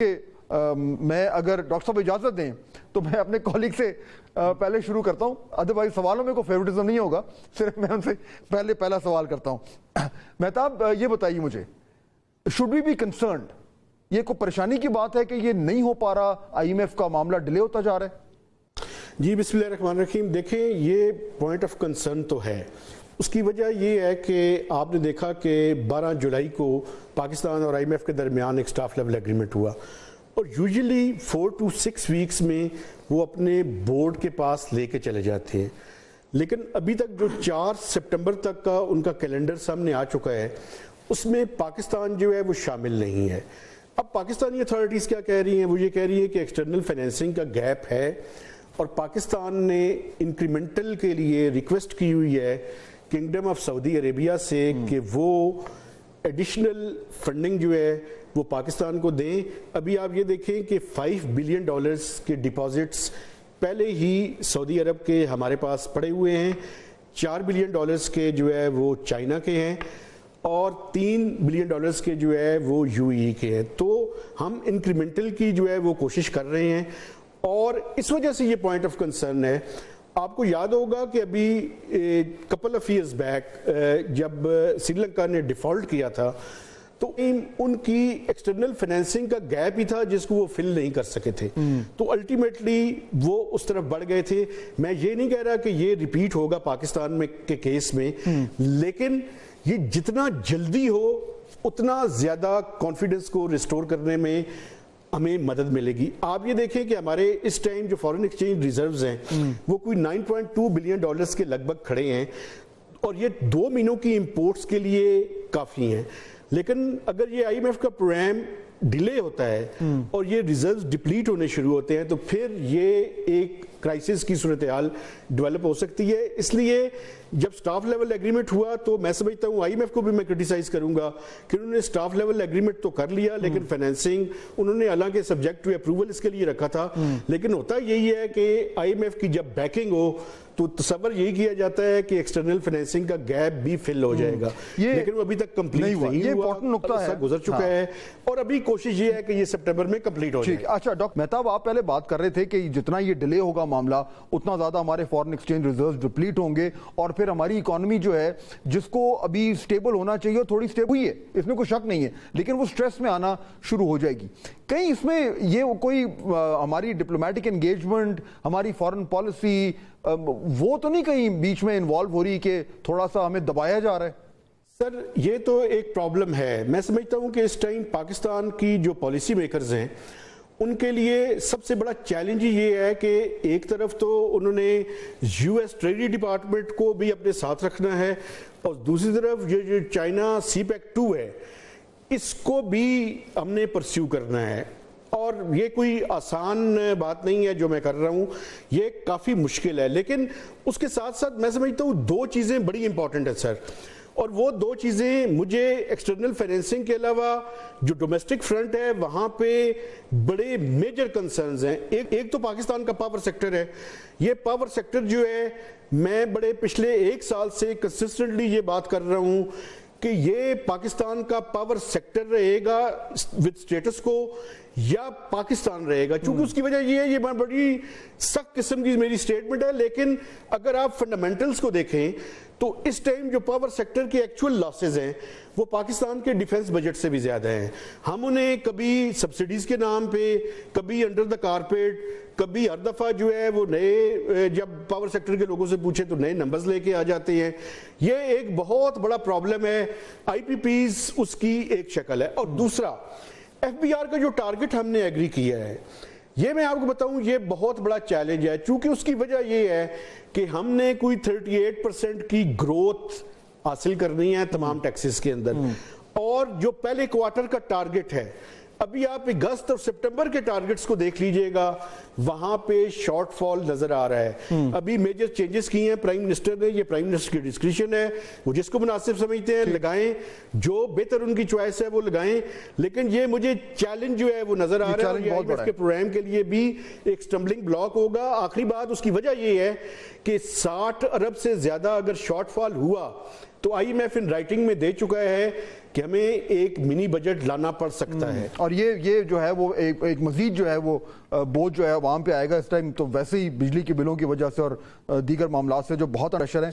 کہ میں اگر ڈاکٹر صاحب اجازت دیں تو میں اپنے کالیگ سے پہلے شروع کرتا ہوں. ادروائز سوالوں میں کوئی فیوریٹزم نہیں ہوگا, صرف میں ان سے پہلا سوال کرتا ہوں. مہتاب, یہ بتائیے مجھے, شوڈ وی بی کنسرنڈ, یہ کوئی پریشانی کی بات ہے کہ یہ نہیں ہو پا رہا, آئی ایم ایف کا معاملہ ڈیلے ہوتا جا رہا ہے؟ جی بسم اللہ الرحمن الرحیم. دیکھیں, یہ پوائنٹ آف کنسرن تو ہے. اس کی وجہ یہ ہے کہ آپ نے دیکھا کہ 12 جولائی کو پاکستان اور آئی ایم ایف کے درمیان ایک سٹاف لیول ایگریمنٹ ہوا, اور یوزلی 4 to 6 ویکس میں وہ اپنے بورڈ کے پاس لے کے چلے جاتے ہیں. لیکن ابھی تک جو 4 سپٹمبر تک کا ان کا کیلنڈر سامنے آ چکا ہے, اس میں پاکستان جو ہے وہ شامل نہیں ہے. اب پاکستانی اتھارٹیز کیا کہہ رہی ہیں؟ وہ یہ کہہ رہی ہیں کہ ایکسٹرنل فائنینسنگ کا گیپ ہے, اور پاکستان نے انکریمنٹل کے لیے ریکویسٹ کی ہوئی ہے کنگڈم آف سعودی عربیہ سے کہ وہ ایڈیشنل فنڈنگ جو ہے وہ پاکستان کو دیں. ابھی آپ یہ دیکھیں کہ $5 بلین کے ڈیپازٹس پہلے ہی سعودی عرب کے ہمارے پاس پڑے ہوئے ہیں. $4 بلین کے جو ہے وہ چائنا کے ہیں, اور $3 بلین کے جو ہے وہ یو اے ای کے ہیں. تو ہم انکریمنٹل کی جو ہے وہ کوشش کر رہے ہیں, اور اس وجہ سے یہ پوائنٹ آف کنسرن ہے. آپ کو یاد ہوگا کہ ابھی کپل آف ایئرز بیک جب سری لنکا نے ڈیفالٹ کیا تھا, تو ان کی ایکسٹرنل فائنینسنگ کا گیپ ہی تھا جس کو وہ فل نہیں کر سکے تھے. تو الٹیمیٹلی وہ اس طرف بڑھ گئے تھے. میں یہ نہیں کہہ رہا کہ یہ ریپیٹ ہوگا پاکستان میں کے کیس میں, لیکن یہ جتنا جلدی ہو اتنا زیادہ کانفیڈنس کو ریسٹور کرنے میں ہمیں مدد ملے گی. آپ یہ دیکھیں کہ ہمارے اس ٹائم جو فورن ایکسچینج ریزروز ہیں وہ کوئی $9.2 بلین کے لگ بھگ کھڑے ہیں, اور یہ 2 مہینوں کی امپورٹس کے لیے کافی ہیں. لیکن اگر یہ آئی ایم ایف کا پروگرام ڈیلے ہوتا ہے اور یہ ریزروز ڈپلیٹ ہونے شروع ہوتے ہیں, تو پھر یہ ایک کرائسس کی صورتحال ڈیولپ ہو سکتی ہے. اس لیے جب سٹاف لیول ایگریمنٹ ہوا تو میں سمجھتا ہوں آئی ایم ایف کو بھی میں کرٹیسائز کروں گا کہ انہوں نے سٹاف لیول ایگریمنٹ تو کر لیا, لیکن فائنینسنگ انہوں نے حالانکہ سبجیکٹ ٹو اپروول اس کے لیے رکھا تھا, لیکن ہوتا یہی ہے کہ آئی ایم ایف کی جب بیکنگ ہو تو تصور یہی کیا جاتا ہے کہ ایکسٹرنل فائنینسنگ کا گیپ بھی فل ہو جائے گا, لیکن وہ ابھی تک کمپلیٹ نہیں ہوا. عرصہ گزر چکا ہے, اور ابھی کوشش یہ ہے کہ یہ سپٹمبر میں کمپلیٹ ہو جائے. اچھا ڈاکٹر مہتاب, آپ پہلے بات کر رہے تھے کہ جتنا یہ ڈیلے ہوگا معاملہ اتنا زیادہ ہمارے فورن ایکسچینج ریزروز ڈپلیٹ ہوں گے, اور پھر ہماری اکانومی جو ہے جس کو ابھی سٹیبل ہونا چاہیے تھوڑی سٹیبل ہوئی ہے, اس میں کوئی شک نہیں ہے, لیکن وہ سٹریس میں آنا شروع ہو جائے گی. کہیں اس میں یہ کوئی ہماری ڈپلومیٹک انگیجمنٹ, ہماری فارن پالیسی وہ تو نہیں کہیں بیچ میں انوالو ہو رہی کہ تھوڑا سا ہمیں دبایا جا رہا ہے؟ سر یہ تو ایک پرابلم ہے. میں سمجھتا ہوں کہ اس ٹائم پاکستان کی جو پالیسی میکرز ہیں ان کے لیے سب سے بڑا چیلنج یہ ہے کہ ایک طرف تو انہوں نے یو ایس ٹریجری ڈپارٹمنٹ کو بھی اپنے ساتھ رکھنا ہے, اور دوسری طرف یہ جو چائنا سی پیک 2 ہے اس کو بھی ہم نے پرسیو کرنا ہے. اور یہ کوئی آسان بات نہیں ہے جو میں کر رہا ہوں, یہ کافی مشکل ہے. لیکن اس کے ساتھ ساتھ میں سمجھتا ہوں 2 چیزیں بڑی امپورٹنٹ ہیں سر, اور وہ 2 چیزیں مجھے ایکسٹرنل فائنینسنگ کے علاوہ جو ڈومیسٹک فرنٹ ہے وہاں پہ بڑے میجر کنسرنز ہیں. ایک تو پاکستان کا پاور سیکٹر ہے. یہ پاور سیکٹر جو ہے, میں بڑے پچھلے 1 سال سے کنسسٹنٹلی یہ بات کر رہا ہوں کہ یہ پاکستان کا پاور سیکٹر رہے گا وتھ سٹیٹس کو, یا پاکستان رہے گا. چونکہ اس کی وجہ یہ ہے, یہ بڑی سخت قسم کی میری سٹیٹمنٹ ہے, لیکن اگر آپ فنڈامنٹلز کو دیکھیں تو اس ٹائم جو پاور سیکٹر کے ایکچول لاسز ہیں وہ پاکستان کے ڈیفنس بجٹ سے بھی زیادہ ہیں. ہم انہیں کبھی سبسڈیز کے نام پہ, کبھی انڈر دا کارپیٹ, کبھی ہر دفعہ جو ہے وہ نئے, جب پاور سیکٹر کے لوگوں سے پوچھیں تو نئے نمبرز لے کے آ جاتے ہیں. یہ ایک بہت بڑا پرابلم ہے. آئی پی پیز اس کی ایک شکل ہے. اور دوسرا ایف بی آر کا جو ٹارگٹ ہم نے ایگری کیا ہے, یہ میں آپ کو بتاؤں یہ بہت بڑا چیلنج ہے, چونکہ اس کی وجہ یہ ہے کہ ہم نے کوئی 38% کی گروتھ حاصل کرنی ہے تمام ٹیکسز کے اندر, اور جو پہلے کوارٹر کا ٹارگٹ ہے, ابھی آپ اگست اور سپٹمبر کے ٹارگٹس کو دیکھ لیجئے گا, وہاں پہ شارٹ فال نظر آ رہا ہے. ابھی میجر چینجز کی ہیں پرائم منسٹر نے, یہ پرائم منسٹر کی ڈسکریشن ہے, وہ جس کو مناسب سمجھتے ہیں لگائیں, جو بہتر ان کی چوائس ہے وہ لگائیں, لیکن یہ مجھے چیلنج جو ہے وہ نظر آ رہا ہے, اور اس کے پروگرام کے لیے بھی ایک سٹمبلنگ بلاک ہوگا. آخری بات اس کی وجہ یہ ہے کہ 60 ارب سے زیادہ اگر شارٹ فال ہوا تو IMF ان رائٹنگ میں دے چکا ہے کہ ہمیں ایک منی بجٹ لانا پڑ سکتا ہے. اور یہ جو ہے وہ ایک مزید جو ہے وہ بوجھ جو ہے عوام پہ آئے گا اس ٹائم تو ویسے ہی بجلی کے بلوں کی وجہ سے اور دیگر معاملات سے جو بہت پریشر ہیں.